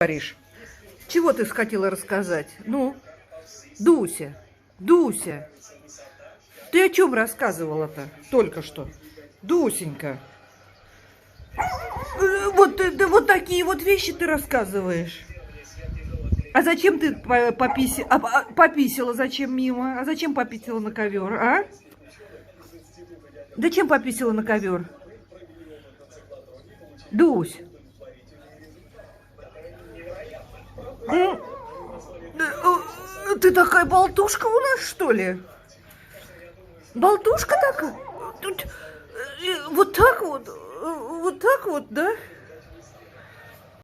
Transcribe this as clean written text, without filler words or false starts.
говоришь? Чего ты хотела рассказать? Ну, Дуся, Дуся, ты о чем рассказывала-то только что? Дусенька, вот такие вот вещи ты рассказываешь. А зачем ты пописила? Зачем мимо? А зачем пописила на ковер, а? Зачем пописила на ковер? Дусь. Ты такая болтушка у нас, что ли? Болтушка такая? Вот так вот, да?